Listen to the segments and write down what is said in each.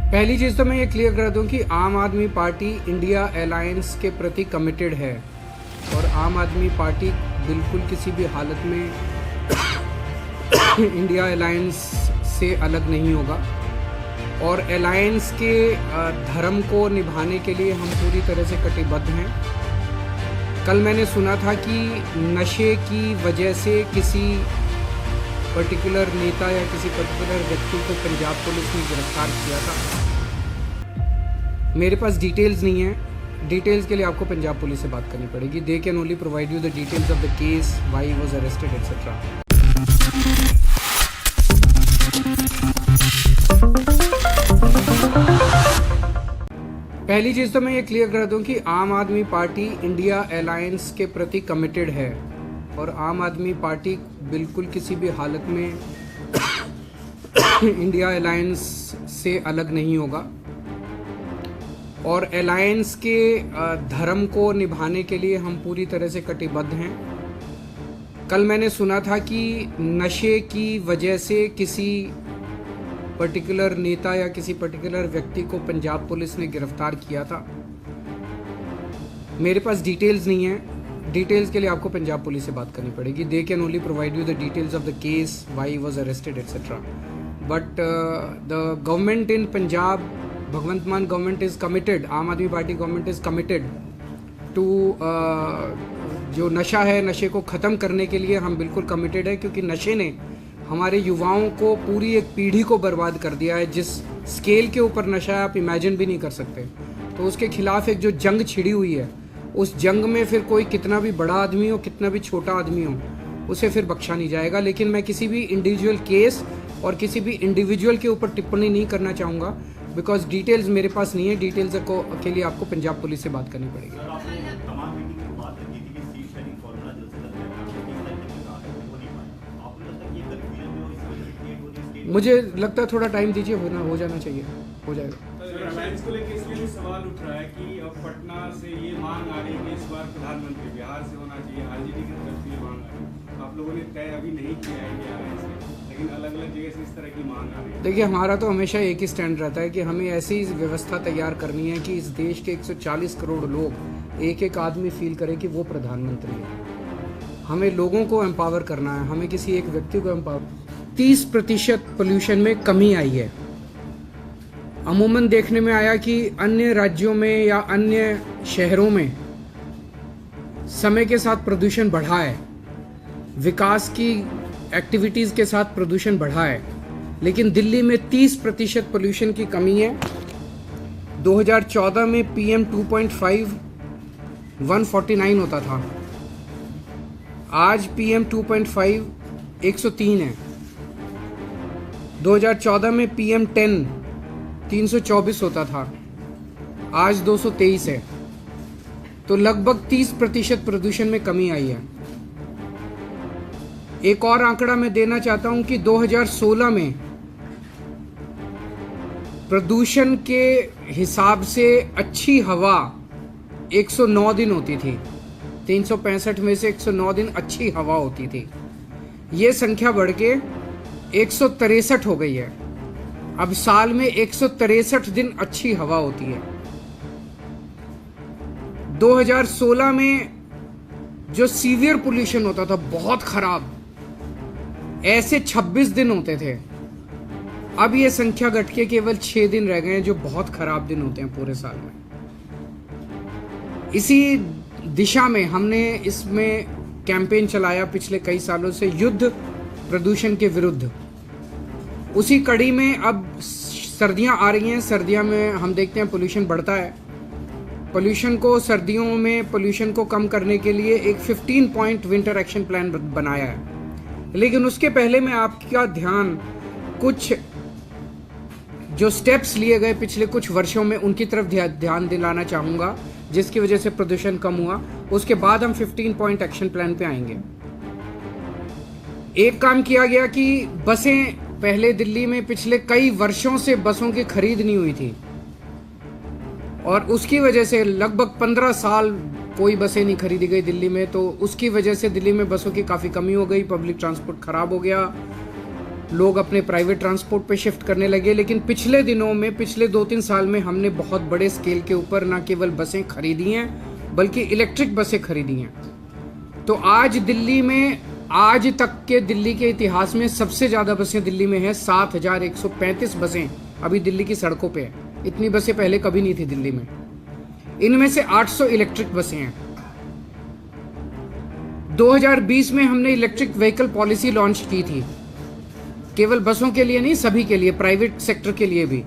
पहली चीज़ तो मैं ये क्लियर कर दूं कि आम आदमी पार्टी इंडिया अलायंस के प्रति कमिटेड है और आम आदमी पार्टी बिल्कुल किसी भी हालत में इंडिया अलायंस से अलग नहीं होगा और अलायंस के धर्म को निभाने के लिए हम पूरी तरह से कटिबद्ध हैं। कल मैंने सुना था कि नशे की वजह से किसी पर्टिकुलर नेता या किसी पर्टिकुलर व्यक्ति को पंजाब पुलिस ने गिरफ्तार किया था। मेरे पास डिटेल्स नहीं है, डिटेल्स के लिए आपको पंजाब पुलिस से बात करनी पड़ेगी। They can only provide you the details of the case, why he was arrested etcetera. पहली चीज़ तो मैं ये क्लियर कर दूं कि आम आदमी पार्टी इंडिया अलायंस के प्रति कमिटेड है और आम आदमी पार्टी बिल्कुल किसी भी हालत में इंडिया अलायंस से अलग नहीं होगा और अलायंस के धर्म को निभाने के लिए हम पूरी तरह से कटिबद्ध हैं। कल मैंने सुना था कि नशे की वजह से किसी पर्टिकुलर नेता या किसी पर्टिकुलर व्यक्ति को पंजाब पुलिस ने गिरफ्तार किया था। मेरे पास डिटेल्स नहीं है, डिटेल्स के लिए आपको पंजाब पुलिस से बात करनी पड़ेगी। They can only provide you the details of the case, why he was arrested etcetera. But the government in Punjab, Bhagwant Mann government is committed, Aam Aadmi Party government is committed to जो नशा है, नशे को ख़त्म करने के लिए हम बिल्कुल कमिटेड है, क्योंकि नशे ने हमारे युवाओं को, पूरी एक पीढ़ी को बर्बाद कर दिया है। जिस स्केल के ऊपर नशा है आप इमेजिन भी नहीं कर सकते। तो उसके खिलाफ एक जो जंग छिड़ी हुई है, उस जंग में फिर कोई कितना भी बड़ा आदमी हो, कितना भी छोटा आदमी हो, उसे फिर बख्शा नहीं जाएगा। लेकिन मैं किसी भी इंडिविजुअल केस और किसी भी इंडिविजुअल के ऊपर टिप्पणी नहीं करना चाहूँगा, बिकॉज डिटेल्स मेरे पास नहीं है। डिटेल्स को के लिए आपको पंजाब पुलिस से बात करनी पड़ेगी। मुझे लगता है थोड़ा टाइम दीजिए, हो जाना चाहिए, हो जाएगा। अलायंस को लेकर इसलिए भी सवाल उठ रहा है कि अब पटना से ये मांग आ रही है कि इस बार प्रधानमंत्री बिहार से होना चाहिए, आरजेडी की तरफ से ये मांग आ रही है। आप लोगों ने तय अभी नहीं किया है इंडिया अलायंस में, लेकिन अलग अलग जगह से इस तरह की मांग आ रही है। देखिए, हमारा तो हमेशा एक ही स्टैंड रहता है कि हमें ऐसी व्यवस्था तैयार करनी है कि इस देश के 140 करोड़ लोग, एक एक आदमी फील करे कि वो प्रधानमंत्री है। हमें लोगों को एम्पावर करना है, हमें किसी एक व्यक्ति को एम्पावर। 30% पोल्यूशन में कमी आई है। अमूमन देखने में आया कि अन्य राज्यों में या अन्य शहरों में समय के साथ प्रदूषण बढ़ा है, विकास की एक्टिविटीज़ के साथ प्रदूषण बढ़ा है, लेकिन दिल्ली में 30% पोल्यूशन की कमी है। 2014 में PM 2.5 149 होता था, आज PM 2.5 103 है। 2014 में PM 10 324 होता था, आज 223 है। तो लगभग 30% प्रदूषण में कमी आई है। एक और आंकड़ा मैं देना चाहता हूं कि 2016 में प्रदूषण के हिसाब से अच्छी हवा 109 दिन होती थी। 365 में से 109 दिन अच्छी हवा होती थी। ये संख्या बढ़ के 163 हो गई है। अब साल में 163 दिन अच्छी हवा होती है। 2016 में जो सीवियर पोल्यूशन होता था, बहुत खराब, ऐसे 26 दिन होते थे। अब ये संख्या घट के केवल 6 दिन रह गए हैं, जो बहुत खराब दिन होते हैं पूरे साल में। इसी दिशा में हमने इसमें कैंपेन चलाया पिछले कई सालों से, युद्ध प्रदूषण के विरुद्ध। उसी कड़ी में अब सर्दियां आ रही हैं। सर्दियों में हम देखते हैं पोल्यूशन बढ़ता है। पोल्यूशन को, सर्दियों में पोल्यूशन को कम करने के लिए एक 15 पॉइंट विंटर एक्शन प्लान बनाया है। लेकिन उसके पहले मैं आपका ध्यान कुछ जो स्टेप्स लिए गए पिछले कुछ वर्षों में, उनकी तरफ ध्यान दिलाना चाहूँगा, जिसकी वजह से प्रदूषण कम हुआ। उसके बाद हम 15 पॉइंट एक्शन प्लान पे आएंगे। एक काम किया गया कि बसें, पहले दिल्ली में पिछले कई वर्षों से बसों की खरीद नहीं हुई थी और उसकी वजह से लगभग 15 साल कोई बसें नहीं खरीदी गई दिल्ली में। तो उसकी वजह से दिल्ली में बसों की काफ़ी कमी हो गई, पब्लिक ट्रांसपोर्ट खराब हो गया। लोग अपने प्राइवेट ट्रांसपोर्ट पे शिफ्ट करने लगे। लेकिन पिछले दिनों में, पिछले 2-3 साल में हमने बहुत बड़े स्केल के ऊपर ना केवल बसें खरीदी हैं बल्कि इलेक्ट्रिक बसें खरीदी हैं। तो आज दिल्ली में, आज तक के दिल्ली के इतिहास में सबसे ज़्यादा बसें दिल्ली में हैं। 7,135 बसें अभी दिल्ली की सड़कों पे हैं। इतनी बसें पहले कभी नहीं थी दिल्ली में। इनमें से 800 इलेक्ट्रिक बसें हैं। 2020 में हमने इलेक्ट्रिक व्हीकल पॉलिसी लॉन्च की थी, केवल बसों के लिए नहीं, सभी के लिए, प्राइवेट सेक्टर के लिए भी।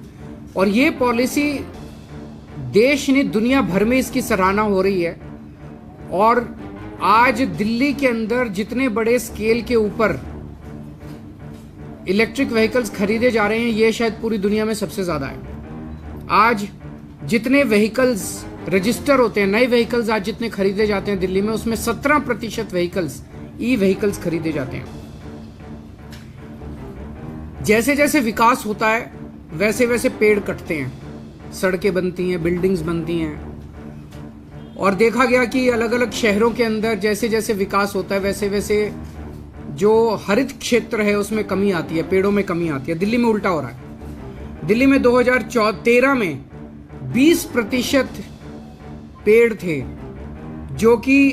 और ये पॉलिसी देश ने, दुनिया भर में इसकी सराहना हो रही है। और आज दिल्ली के अंदर जितने बड़े स्केल के ऊपर इलेक्ट्रिक व्हीकल्स खरीदे जा रहे हैं, ये शायद पूरी दुनिया में सबसे ज्यादा है। आज जितने व्हीकल्स रजिस्टर होते हैं, नए व्हीकल्स आज जितने खरीदे जाते हैं दिल्ली में, उसमें 17% व्हीकल्स ई व्हीकल्स खरीदे जाते हैं। जैसे जैसे विकास होता है वैसे वैसे पेड़ कटते हैं, सड़कें बनती हैं, बिल्डिंग्स बनती हैं। और देखा गया कि अलग अलग शहरों के अंदर जैसे जैसे विकास होता है वैसे वैसे जो हरित क्षेत्र है उसमें कमी आती है, पेड़ों में कमी आती है। दिल्ली में उल्टा हो रहा है। दिल्ली में 2013 में 20% पेड़ थे, जो कि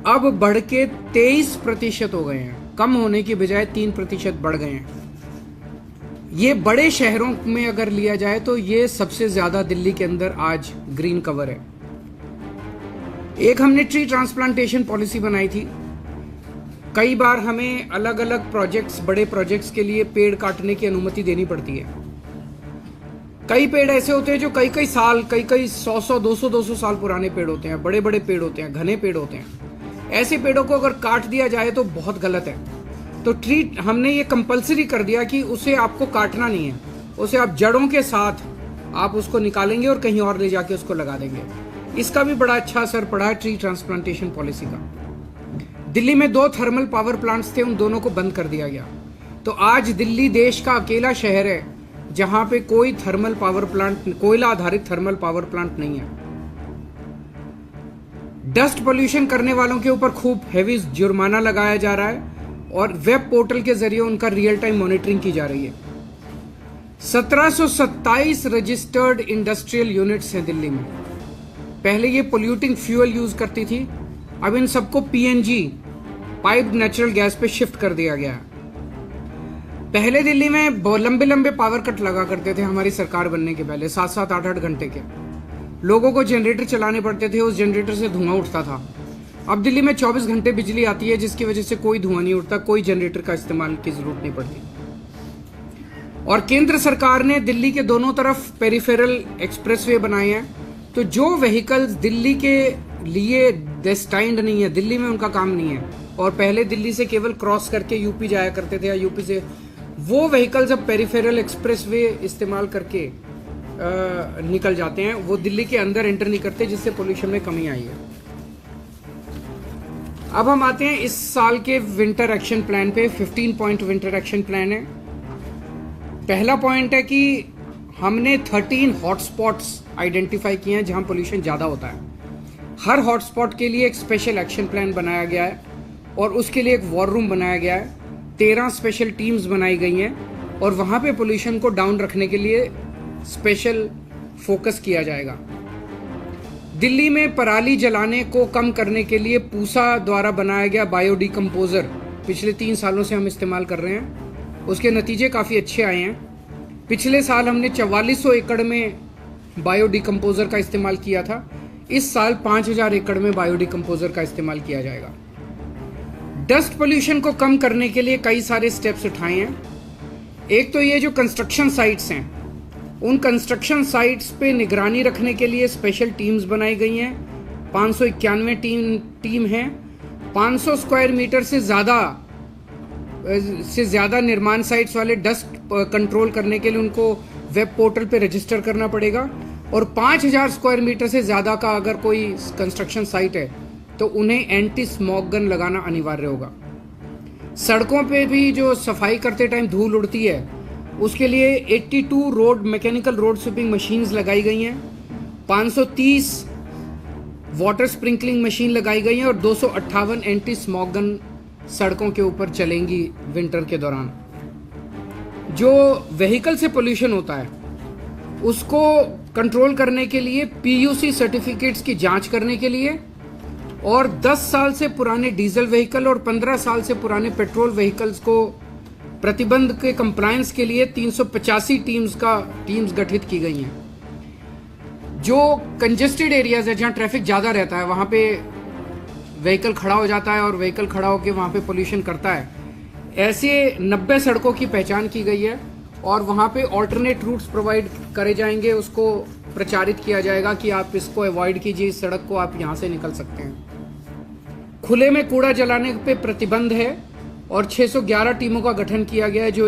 अब बढ़ के 23% हो गए हैं। कम होने की बजाय 3% बढ़ गए हैं। ये बड़े शहरों में अगर लिया जाए तो ये सबसे ज्यादा दिल्ली के अंदर आज ग्रीन कवर है। एक हमने ट्री ट्रांसप्लांटेशन पॉलिसी बनाई थी। कई बार हमें अलग अलग प्रोजेक्ट्स, बड़े प्रोजेक्ट्स के लिए पेड़ काटने की अनुमति देनी पड़ती है। कई पेड़ ऐसे होते हैं जो कई कई साल, कई 100 200 साल पुराने पेड़ होते हैं, बड़े बड़े पेड़ होते हैं, घने पेड़ होते हैं। ऐसे पेड़ों को अगर काट दिया जाए तो बहुत गलत है। तो हमने ये कंपलसरी कर दिया कि उसे आपको काटना नहीं है, उसे आप जड़ों के साथ आप उसको निकालेंगे और कहीं और ले जाके उसको लगा देंगे। इसका भी बड़ा अच्छा असर पड़ा है ट्री ट्रांसप्लांटेशन पॉलिसी का। दिल्ली में 2 थर्मल पावर प्लांट्स थे, उन दोनों को बंद कर दिया गया। तो आज दिल्ली देश का अकेला शहर है जहां पे कोई थर्मल पावर प्लांट, कोयला आधारित थर्मल पावर प्लांट नहीं है। डस्ट पोल्यूशन करने वालों के ऊपर खूब हेवी जुर्माना लगाया जा रहा है और वेब पोर्टल के जरिए उनका रियल टाइम मॉनिटरिंग की जा रही है। 1727 रजिस्टर्ड इंडस्ट्रियल यूनिट्स हैं दिल्ली में। पहले ये पोल्यूटिंग फ्यूल यूज करती थी, अब इन सबको पीएनजी, पाइप्ड नेचुरल गैस पे शिफ्ट कर दिया गया है। पहले दिल्ली में लंबे लंबे पावर कट लगा करते थे हमारी सरकार बनने के पहले, 7-7, 8-8 घंटे के। लोगों को जनरेटर चलाने पड़ते थे, उस जनरेटर से धुआं उठता था। अब दिल्ली में 24 घंटे बिजली आती है, जिसकी वजह से कोई धुआं नहीं उठता, कोई जनरेटर का इस्तेमाल की जरूरत नहीं पड़ती। और केंद्र सरकार ने दिल्ली के दोनों तरफ पेरिफेरल एक्सप्रेसवे बनाए हैं। तो जो व्हीकल्स दिल्ली के लिए डेस्टाइंड नहीं है, दिल्ली में उनका काम नहीं है, और पहले दिल्ली से केवल क्रॉस करके यूपी जाया करते थे या यूपी से, वो व्हीकल्स अब पेरिफेरल एक्सप्रेसवे इस्तेमाल करके निकल जाते हैं। वो दिल्ली के अंदर एंटर नहीं करते, जिससे पोल्यूशन में कमी आई है। अब हम आते हैं इस साल के विंटर एक्शन प्लान पे। 15 पॉइंट विंटर एक्शन प्लान है। पहला पॉइंट है कि हमने 13 हॉटस्पॉट्स आइडेंटिफाई किए हैं जहां पोल्यूशन ज़्यादा होता है। हर हॉटस्पॉट के लिए एक स्पेशल एक्शन प्लान बनाया गया है और उसके लिए एक वॉर रूम बनाया गया है। 13 स्पेशल टीम्स बनाई गई हैं और वहां पे पोल्यूशन को डाउन रखने के लिए स्पेशल फोकस किया जाएगा। दिल्ली में पराली जलाने को कम करने के लिए पूसा द्वारा बनाया गया बायोडिकम्पोजर पिछले 3 सालों से हम इस्तेमाल कर रहे हैं। उसके नतीजे काफ़ी अच्छे आए हैं। पिछले साल हमने 4400 एकड़ में बायोडिकम्पोजर का इस्तेमाल किया था। इस साल 5000 एकड़ में बायोडिकम्पोजर का इस्तेमाल किया जाएगा। डस्ट पोल्यूशन को कम करने के लिए कई सारे स्टेप्स उठाए हैं। एक तो ये जो कंस्ट्रक्शन साइट्स हैं, उन कंस्ट्रक्शन साइट्स पे निगरानी रखने के लिए स्पेशल टीम्स बनाई गई हैं। 591 टीम हैं। 500 स्क्वायर मीटर से ज़्यादा निर्माण साइट्स वाले डस्ट कंट्रोल करने के लिए उनको वेब पोर्टल पे रजिस्टर करना पड़ेगा। और 5000 स्क्वायर मीटर से ज़्यादा का अगर कोई कंस्ट्रक्शन साइट है तो उन्हें एंटी स्मॉग गन लगाना अनिवार्य होगा। सड़कों पे भी जो सफाई करते टाइम धूल उड़ती है, उसके लिए 82 मैकेनिकल रोड स्वीपिंग मशीन्स लगाई गई हैं। 530 वाटर स्प्रिंकलिंग मशीन लगाई गई हैं और 258 एंटी स्मॉग गन सड़कों के ऊपर चलेंगी विंटर के दौरान। जो व्हीकल से पोल्यूशन होता है उसको कंट्रोल करने के लिए पीयूसी सर्टिफिकेट्स की जांच करने के लिए, और 10 साल से पुराने डीजल व्हीकल और 15 साल से पुराने पेट्रोल व्हीकल्स को प्रतिबंध के कंप्लायंस के लिए 385 टीम्स गठित की गई हैं। जो कंजेस्टेड एरियाज है जहां ट्रैफिक ज़्यादा रहता है वहां पे व्हीकल खड़ा हो जाता है और व्हीकल खड़ा होकर वहां पे पोल्यूशन करता है, ऐसे 90 सड़कों की पहचान की गई है और वहां पे ऑल्टरनेट रूट्स प्रोवाइड करे जाएंगे। उसको प्रचारित किया जाएगा कि आप इसको अवॉइड कीजिए, इस सड़क को आप यहाँ से निकल सकते हैं। खुले में कूड़ा जलाने पे प्रतिबंध है और 611 टीमों का गठन किया गया है जो